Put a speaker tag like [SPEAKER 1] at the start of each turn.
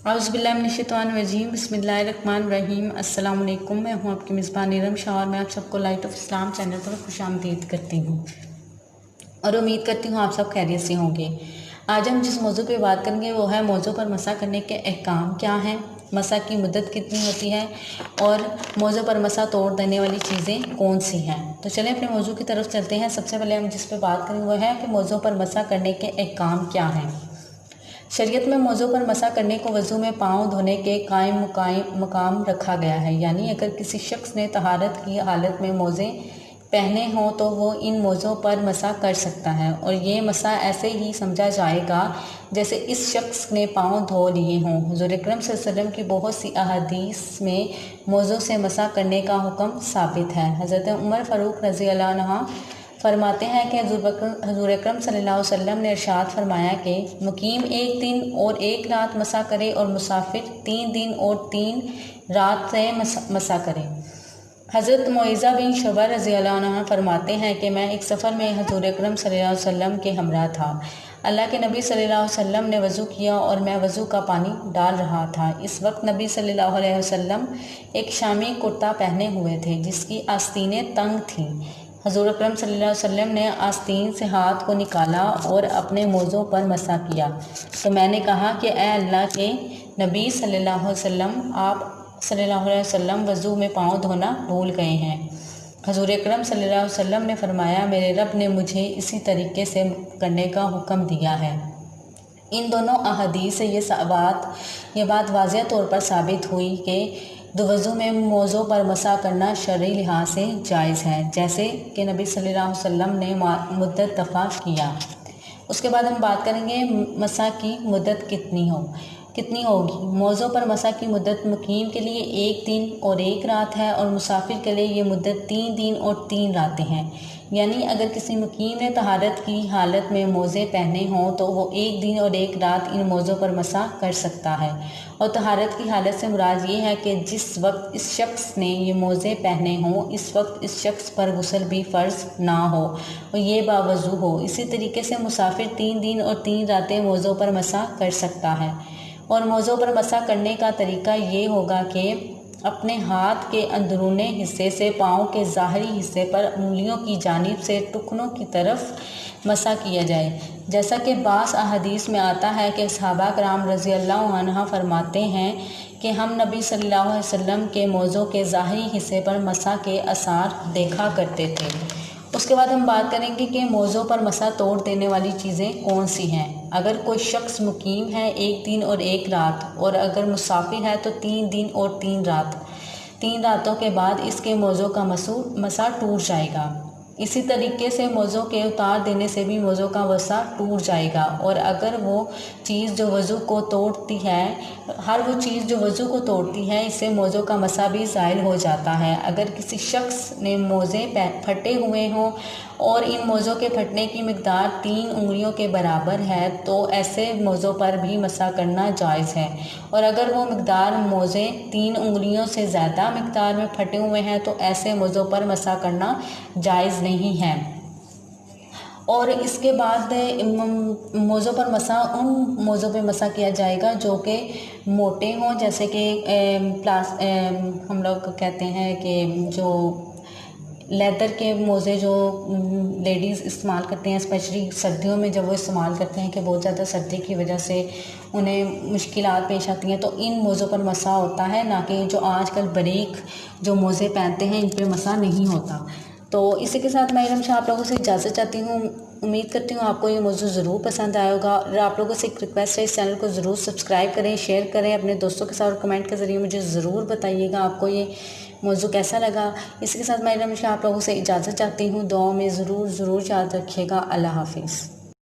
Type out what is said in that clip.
[SPEAKER 1] औज़ुबिल्लाहिमिनश्शैतानिर्रजीम बिस्मिल्लाहिर्रहमानिर्रहीम। अस्सलाम वालेकुम। मैं हूँ आपकी मेज़बान नीलम शाह और मैं आप सबको लाइट ऑफ इस्लाम चैनल पर खुशामदीद करती हूँ और उम्मीद करती हूँ आप सब खैरियत से होंगे। आज हम जिस मौजू पे बात करेंगे वो है मौजू पर मसा करने के अहकाम क्या हैं, मसा की मुद्दत कितनी होती है और मौजू पर मसा तोड़ देने वाली चीज़ें कौन सी हैं। तो चलें अपने मौजू की तरफ चलते हैं। सबसे पहले हम जिस पे बात करेंगे वो है कि मौजू पर मसा करने के अहकाम क्या हैं। शरीयत में मौजू पर मसा करने को वज़ू में पाँव धोने के कायम मकाम रखा गया है, यानी अगर किसी शख्स ने तहारत की हालत में मोज़े पहने हों तो वो इन मौज़ों पर मसा कर सकता है और ये मसा ऐसे ही समझा जाएगा जैसे इस शख्स ने पाँव धो लिए हों। हुज़ूर अकरम सल्लल्लाहु अलैहि वसल्लम की बहुत सी अहादीस में मौज़ों से मसा करने का हुक्म साबित है। हज़रत उमर फ़ारूक रज़ी अल्लाह अन्हु फरमाते हैं कि हुज़ूर अकरम सल्लल्लाहु अलैहि वसल्लम ने इरशाद फरमाया कि मुकीम एक दिन और एक रात मसा करे और मुसाफिर 3 दिन और 3 रात से मसा करे। हज़रत मुइज़ा बिन शुबा रज़ी अल्लाह अन्हा फरमाते हैं कि मैं एक सफ़र में हुज़ूर अकरम सल्लल्लाहु अलैहि वसल्लम के हमरा था। अल्लाह के नबी सल्लल्लाहु अलैहि वसल्लम ने वज़ू किया और मैं वज़ू का पानी डाल रहा था। इस वक्त नबी सल्लल्लाहु अलैहि वसल्लम एक शामी कुर्ता पहने हुए थे जिसकी आस्तीनें तंग थीं। हुज़ूर अकरम सल्लल्लाहु अलैहि वसल्लम ने आस्तीन से हाथ को निकाला और अपने मौज़ों पर मसा किया तो मैंने कहा कि ए अल्लाह के नबी सल्लल्लाहु अलैहि वसल्लम, आप सल्लल्लाहु अलैहि वसल्लम वज़ू में पाँव धोना भूल गए हैं। हुज़ूर अकरम सल्लल्लाहु अलैहि वसल्लम ने फरमाया, मेरे रब ने मुझे इसी तरीके से करने का हुक्म दिया है। इन दोनों अहादीस से ये बात वाज़ेह तौर पर साबित हुई कि वज़ू में मौज़ों पर मसा करना शरई लिहाज से जायज़ है, जैसे कि नबी सल्लल्लाहु अलैहि वसल्लम ने मुद्दत दफ़ा किया। उसके बाद हम बात करेंगे मसा की मुद्दत कितनी होगी। मौज़ों पर मसा की मुद्दत मुकीम के लिए 1 दिन और 1 रात है और मुसाफिर के लिए ये मुद्दत 3 दिन और 3 रातें हैं। यानी अगर किसी मुकीम ने तहारत की हालत में मोज़े पहने हों तो वो 1 दिन और 1 रात इन मौज़ों पर मसा कर सकता है। और तहारत की हालत से मुराद ये है कि जिस वक्त इस शख्स ने ये मोज़े पहने हों इस वक्त इस शख्स पर गुस्ल भी फ़र्ज़ ना हो और ये बावज़ू हो। इसी तरीके से मुसाफिर 3 दिन और 3 रातें मौज़ों पर मसा कर सकता है। और मौज़ों पर मसा करने का तरीका ये होगा कि अपने हाथ के अंदरूनी हिस्से से पाँव के ज़ाहरी हिस्से पर उंगलियों की जानिब से टुकनों की तरफ मसा किया जाए। जैसा कि बास अहादीस में आता है कि सहाबा कराम रज़ी अल्लाह अन्हा फरमाते हैं कि हम नबी सल्लल्लाहु अलैहि वसल्लम के मौज़ों के ज़ाहरी हिस्से पर मसा के आसार देखा करते थे। उसके बाद हम बात करेंगे कि मौज़ों पर मसा तोड़ देने वाली चीज़ें कौन सी हैं। अगर कोई शख्स मुकीम है 1 दिन और 1 रात और अगर मुसाफिर है तो 3 दिन और 3 रातों के बाद इसके मौज़ों का मसा टूट जाएगा। इसी तरीके से मौज़ों के उतार देने से भी मौज़ों का मसा टूट जाएगा। और अगर वो चीज़ जो वज़ू को तोड़ती है, हर वो चीज़ जो वज़ू को तोड़ती है, इससे मौज़ों का मसा भी ज़ाइल हो जाता है। अगर किसी शख्स ने मोज़े फटे हुए हों और इन मौज़ों के फटने की मिक़दार 3 उंगलियों के बराबर है तो ऐसे मौज़ों पर भी मसा करना जायज़ है। और अगर वो मिक़दार मोज़े 3 उंगलियों से ज़्यादा मिक़दार में फटे हुए हैं तो ऐसे मौज़ों पर मसा करना जायज़ नहीं है। और इसके बाद मौज़ों पर मसा उन मौज़ों पे मसा किया जाएगा जो कि मोटे हों, जैसे कि हम लोग कहते हैं कि जो लेदर के मोज़े जो लेडीज़ इस्तेमाल करते हैं, स्पेशली सर्दियों में जब वो इस्तेमाल करते हैं कि बहुत ज़्यादा सर्दी की वजह से उन्हें मुश्किलात पेश आती हैं तो इन मोज़ों पर मसा होता है, ना कि जो आजकल बारीक जो मोज़े पहनते हैं इन पे मसा नहीं होता। तो इसी के साथ मैं नीलम शाह आप लोगों से इजाज़त चाहती हूँ। उम्मीद करती हूँ आपको ये मौजू ज़रूर पसंद आया होगा और आप लोगों से एक रिक्वेस्ट है, इस चैनल को ज़रूर सब्सक्राइब करें, शेयर करें अपने दोस्तों के साथ और कमेंट के ज़रिए मुझे ज़रूर बताइएगा आपको ये मौजू कैसा लगा। इसी के साथ मैं नीलम शाह आप लोगों से इजाज़त चाहती हूँ। दुआ में ज़रूर याद रखिएगा। अल्लाह हाफिज़।